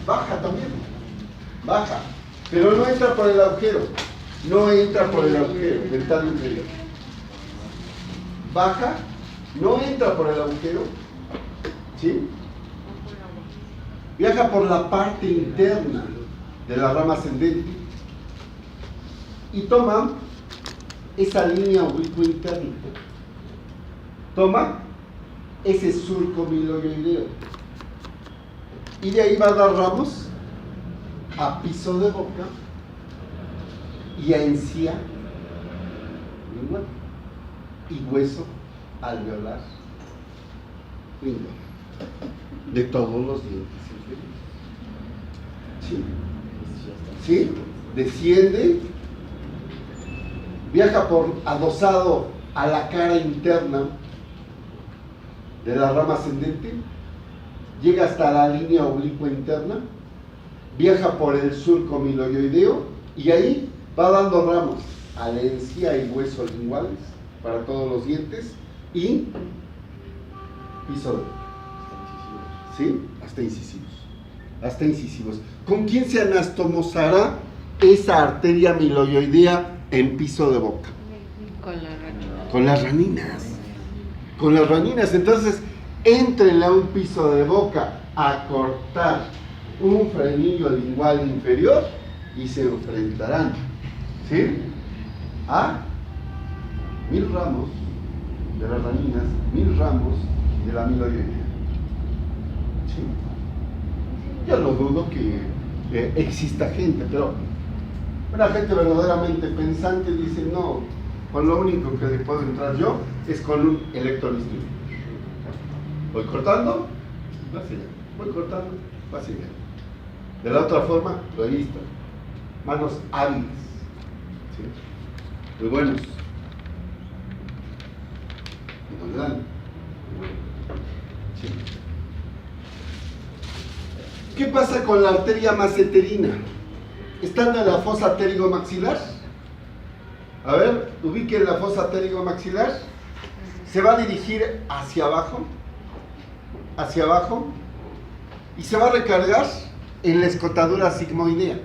baja también, baja, pero no entra por el agujero, no entra por el agujero dental inferior. Baja, no entra por el agujero, ¿sí? Viaja por la parte interna de la rama ascendente y toma esa línea oblicua interna. Toma ese surco miloioideo. Y de ahí va a dar ramos a piso de boca y a encía lingual y hueso alveolar lingual de todos los dientes inferiores. ¿Sí? ¿Sí? Desciende, viaja por adosado a la cara interna de la rama ascendente, llega hasta la línea oblicua interna, viaja por el surco miloioideo y ahí va dando ramos a la encía y hueso linguales para todos los dientes y piso de boca. ¿Sí? Hasta incisivos. Hasta incisivos. ¿Con quién se anastomosará esa arteria miloioidea en piso de boca? Con las raninas. Con las raninas. Con las raninas. Entonces, éntrenle a un piso de boca a cortar un frenillo lingual inferior y se enfrentarán, ¿sí? A 1000 ramos de las raninas, 1000 ramos de la miloioidea. ¿Sí? Yo no dudo que exista gente, pero una gente verdaderamente pensante dice, no, con lo único que le puedo entrar yo es con un electrodistribuidor. Voy cortando, va hacia allá. Voy cortando, va hacia allá. De la otra forma, revista. Manos hábiles. ¿Sí? Muy buenos. Y nos dan. ¿Sí? ¿Qué pasa con la arteria maceterina? ¿Estando en la fosa pterigomaxilar? A ver, ubiquen la fosa pterigomaxilar. Se va a dirigir hacia abajo y se va a recargar en la escotadura sigmoidea.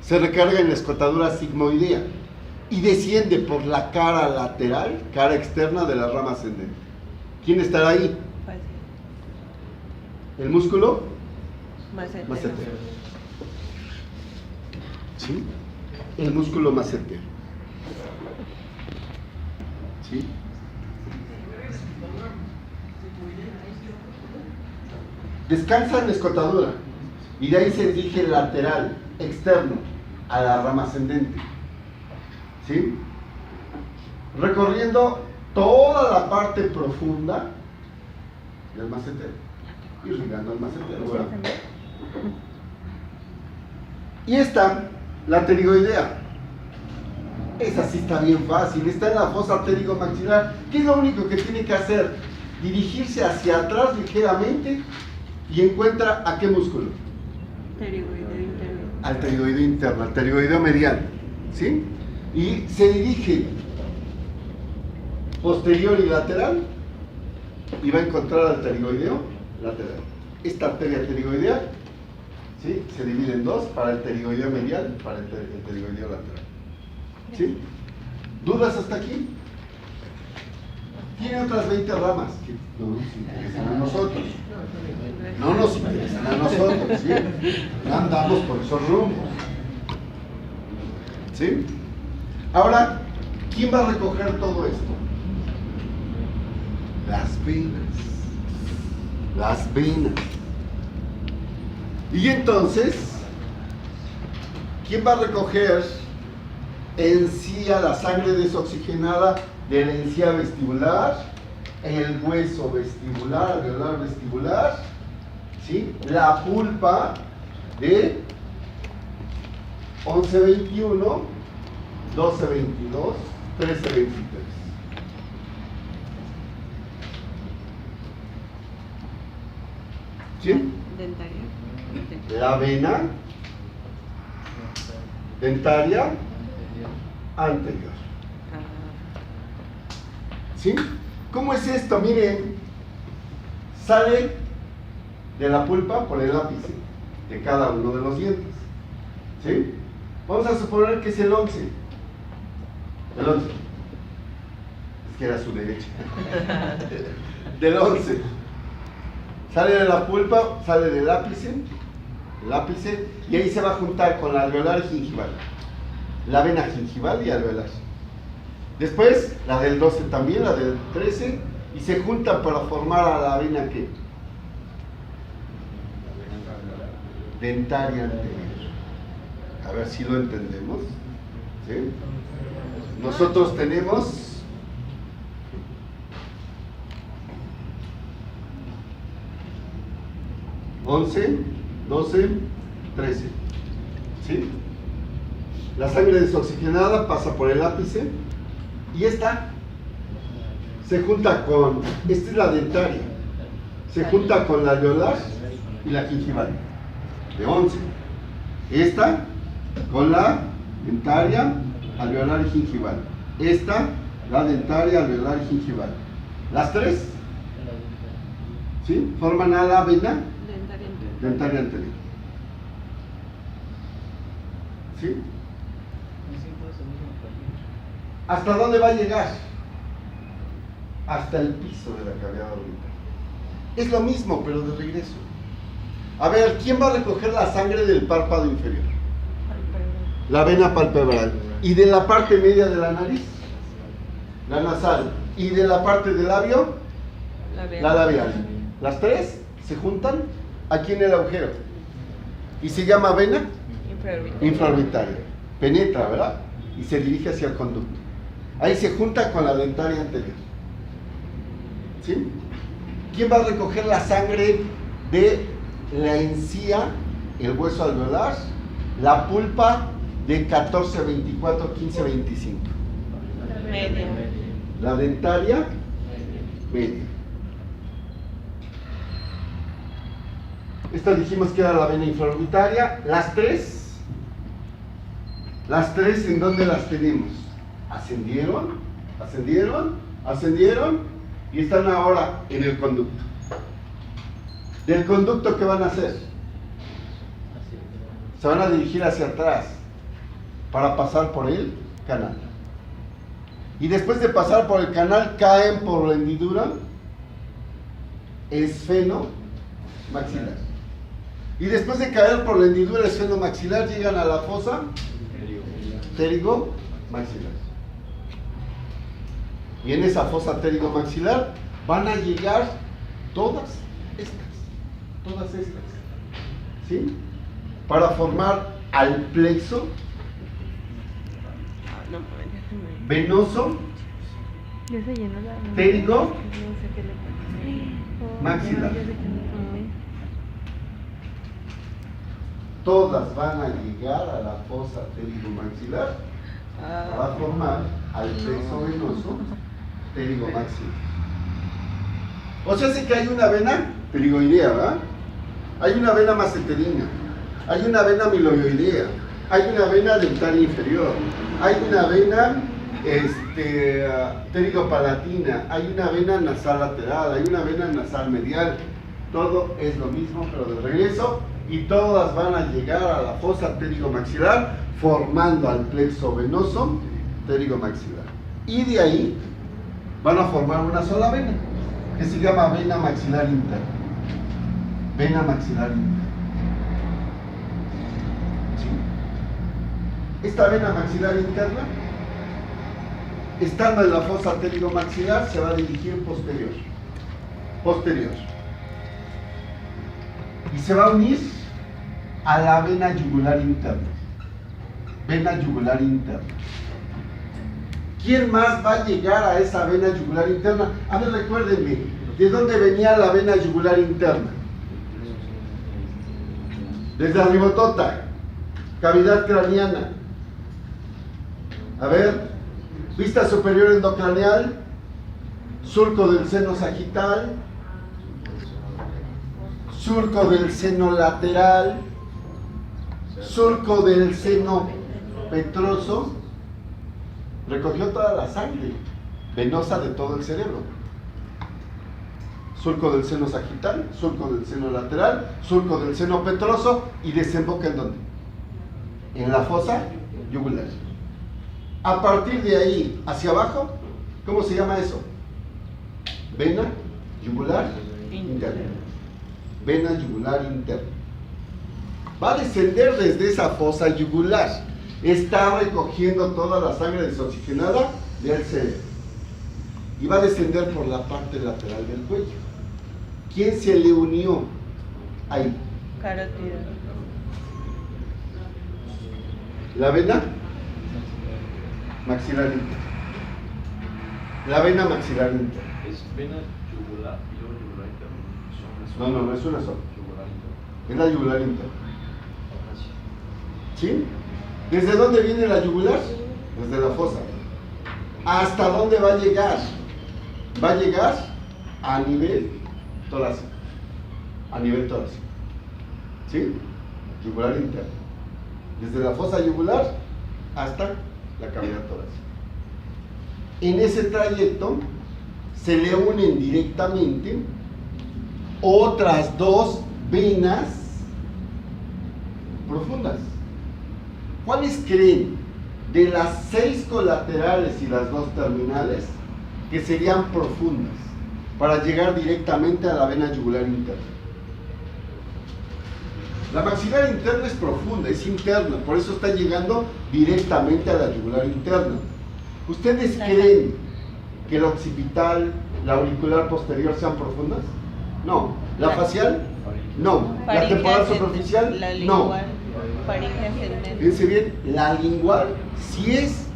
Se recarga en la escotadura sigmoidea y desciende por la cara lateral, cara externa de la rama ascendente. ¿Quién estará ahí? ¿El músculo? Macetero. ¿Sí? El músculo macetero. ¿Sí? Descansa en la escotadura y de ahí se dirige lateral, externo, a la rama ascendente. ¿Sí? Recorriendo toda la parte profunda del macetero, irrigando el macetero, ¿verdad? Y está la pterigoidea. Esa sí está bien fácil, está en la fosa pterigomaxilar. ¿Qué es lo único que tiene que hacer? Dirigirse hacia atrás ligeramente y encuentra ¿a qué músculo? Pterigoideo interno. Al pterigoideo interno, al pterigoideo medial, ¿sí? Y se dirige posterior y lateral y va a encontrar al pterigoideo lateral. Esta arteria pterigoidea, ¿sí?, se divide en dos, para el pterigoideo medial y para el pterigoideo lateral. ¿Sí? ¿Dudas hasta aquí? Tiene otras 20 ramas que no nos interesan a nosotros. No nos interesan a nosotros, ¿sí? No andamos por esos rumbos. ¿Sí? Ahora, ¿quién va a recoger todo esto? Las venas. Las venas. Y entonces, ¿quién va a recoger encía, la sangre desoxigenada de la encía vestibular, el hueso vestibular, alveolar vestibular, ¿sí?, la pulpa de 1121, 1222, 1323? ¿Sí? Dentaria. La vena dentaria anterior. ¿Sí? ¿Cómo es esto? Miren, sale de la pulpa por el ápice de cada uno de los dientes. ¿Sí? Vamos a suponer que es el 11. El 11. Es que era su derecha. Del 11. Sale de la pulpa, sale del ápice, el ápice, y ahí se va a juntar con la alveolar y gingival. La vena gingival y alveolar. Después, la del 12 también, la del 13, y se juntan para formar a la vena ¿qué? Dentaria anterior. A ver si lo entendemos. ¿Sí? Nosotros tenemos 11, 12, 13. ¿Sí? La sangre desoxigenada pasa por el ápice y esta se junta con, esta es la dentaria, se junta con la alveolar y la gingival, de 11. Esta con la dentaria, alveolar y gingival. Esta, la dentaria, alveolar y gingival. Las tres, ¿sí? Forman a la vena dentaria anterior. ¿Sí? ¿Hasta dónde va a llegar? Hasta el piso de la cavidad orbital. Es lo mismo, pero de regreso. A ver, ¿quién va a recoger la sangre del párpado inferior? La vena palpebral. ¿Y de la parte media de la nariz? La nasal. ¿Y de la parte del labio? La labial. Las tres se juntan aquí en el agujero. Y se llama vena infraorbitaria. Penetra, ¿verdad? Y se dirige hacia el conducto. Ahí se junta con la dentaria anterior. ¿Sí? ¿Quién va a recoger la sangre de la encía, el hueso alveolar, la pulpa de 14 a 24, 15 a 25? Media. La dentaria media. Esta dijimos que era la vena infraorbitaria. Las tres, ¿en dónde las tenemos? Ascendieron, ascendieron, ascendieron y están ahora en el conducto. ¿Del conducto qué van a hacer? Se van a dirigir hacia atrás para pasar por el canal. Y después de pasar por el canal caen por la hendidura esfenomaxilar. Y después de caer por la hendidura esfenomaxilar llegan a la fosa pterigomaxilar. Y en esa fosa pterigomaxilar van a llegar todas estas, ¿sí? Para formar al plexo venoso pterigomaxilar. Todas van a llegar a la fosa pterigomaxilar para formar al plexo venoso pterigomaxilar. O sea, sí que hay una vena pterigoidea, ¿verdad? Hay una vena maceterina, hay una vena miloioidea, hay una vena dentaria inferior, hay una vena pterigopalatina, hay una vena nasal lateral, hay una vena nasal medial. Todo es lo mismo, pero de regreso, y todas van a llegar a la fosa pterigomaxilar formando al plexo venoso pterigomaxilar. Y de ahí van a formar una sola vena, que se llama vena maxilar interna. Vena maxilar interna. ¿Sí? Esta vena maxilar interna, estando en la fosa pterigomaxilar, se va a dirigir posterior. Y se va a unir a la vena yugular interna. Vena yugular interna. ¿Quién más va a llegar a esa vena yugular interna? A ver, recuérdenme, ¿de dónde venía la vena yugular interna? Desde la ribotota, cavidad craneana. A ver, vista superior endocraneal, surco del seno sagital, surco del seno lateral, surco del seno petroso. Recogió toda la sangre venosa de todo el cerebro. surco del seno sagital, surco del seno lateral, surco del seno petroso y desemboca ¿en dónde? En la fosa yugular. A partir de ahí hacia abajo, ¿cómo se llama eso? Vena yugular interna. Vena yugular interna. Va a descender desde esa fosa yugular. Está recogiendo toda la sangre desoxigenada del cerebro. Y va a descender por la parte lateral del cuello. ¿Quién se le unió ahí? Carótida. La vena maxilar interna. La vena maxilar interna. Es vena yugular y luego yugular interno. No, es una sola. Yugular interno. Es la yugular interna. ¿Sí? ¿Desde dónde viene la yugular? Desde la fosa. ¿Hasta dónde va a llegar? Va a llegar a nivel torácico. A nivel torácico. ¿Sí? Yugular interna. Desde la fosa yugular hasta la cavidad torácica. En ese trayecto se le unen directamente otras dos venas profundas. ¿Cuáles creen de las 6 colaterales y las 2 terminales que serían profundas para llegar directamente a la vena yugular interna? La maxilar interna es profunda, es interna, por eso está llegando directamente a la yugular interna. ¿Ustedes creen que la occipital, la auricular posterior sean profundas? No. ¿La facial? No. ¿La temporal superficial? La No. lingual. Faringe ascendente. Fíjense bien, la lingual sí es.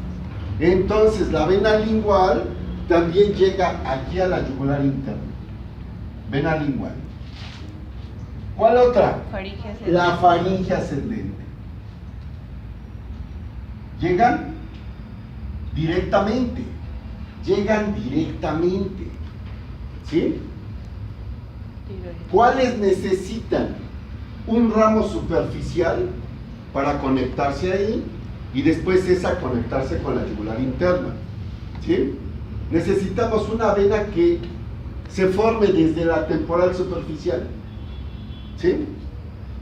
Entonces la vena lingual también llega aquí a la yugular interna. Vena lingual. ¿Cuál otra? Faringe ascendente. La faringe ascendente. Llegan directamente. Llegan directamente. ¿Sí? Tiroides. ¿Cuáles necesitan un ramo superficial para conectarse ahí y después esa conectarse con la yugular interna? ¿Sí? Necesitamos una vena que se forme desde la temporal superficial, ¿sí?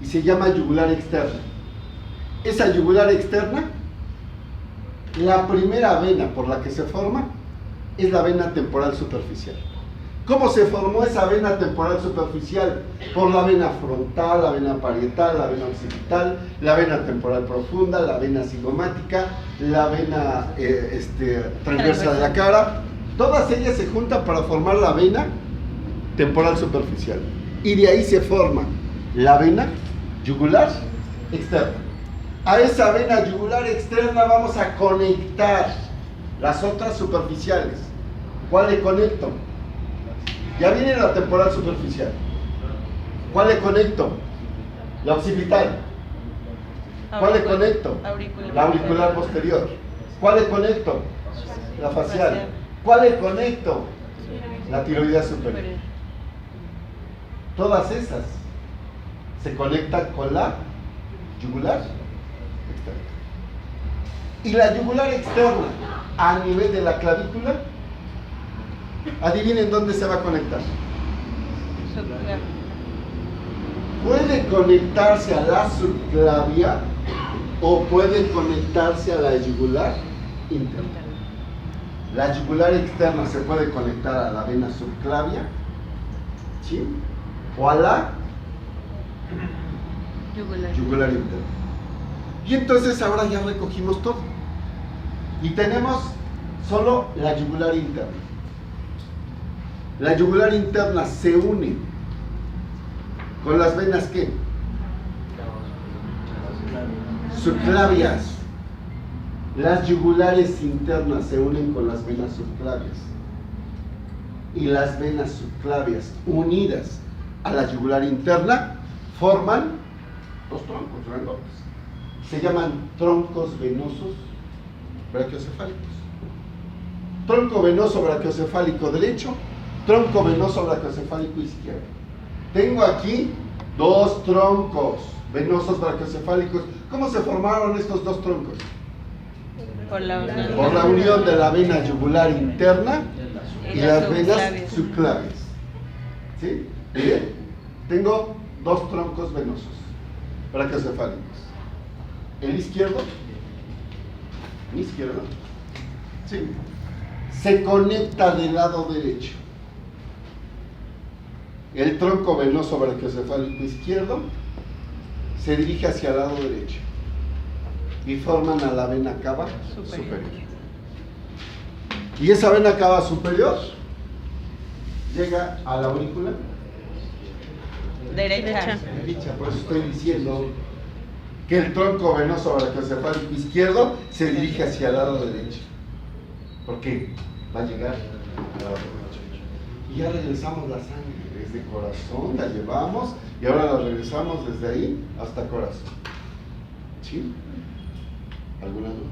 Y se llama yugular externa. Esa yugular externa, la primera vena por la que se forma es la vena temporal superficial. ¿Cómo se formó esa vena temporal superficial? Por la vena frontal, la vena parietal, la vena occipital, la vena temporal profunda, la vena cigomática, la vena transversa de la cara. Todas ellas se juntan para formar la vena temporal superficial. Y de ahí se forma la vena yugular externa. A esa vena yugular externa vamos a conectar las otras superficiales. ¿Cuál le conecto? Ya viene la temporal superficial. ¿Cuál le conecto? La occipital. ¿Cuál le conecto? La auricular posterior. ¿Cuál le conecto? La facial. ¿Cuál le conecto? La tiroidea superior. Todas esas se conectan con la yugular externa. Y la yugular externa a nivel de la clavícula, adivinen dónde se va a conectar. Subclavia. Puede conectarse a la subclavia o puede conectarse a la yugular interna. La yugular externa se puede conectar a la vena subclavia, ¿sí? O a la yugular interna. Y entonces ahora ya recogimos todo. Y tenemos solo la yugular interna. La yugular interna se une con las venas ¿qué? Subclavias. Las yugulares internas se unen con las venas subclavias. Y las venas subclavias unidas a la yugular interna forman dos troncos grandotes. Se llaman troncos venosos brachiocefálicos. Tronco venoso brachiocefálico derecho, tronco venoso brachiocefálico izquierdo. Tengo aquí dos troncos venosos brachiocefálicos. ¿Cómo se formaron estos dos troncos? Por la unión. Por la unión de la vena yugular interna y las venas subclavias. subclavias. ¿Sí? Miren, tengo dos troncos venosos, brachiocefálicos. El izquierdo, ¿sí? Se conecta del lado derecho. El tronco venoso brachiocefálico izquierdo se dirige hacia el lado derecho y forman a la vena cava superior. Y esa vena cava superior llega a la aurícula Derecha. derecha. Por eso estoy diciendo que el tronco venoso brachiocefálico izquierdo se dirige hacia el lado derecho. ¿Por qué? Va a llegar al lado derecho. Y ya regresamos la sangre desde corazón, la llevamos y ahora la regresamos desde ahí hasta corazón. ¿Sí? ¿Alguna duda?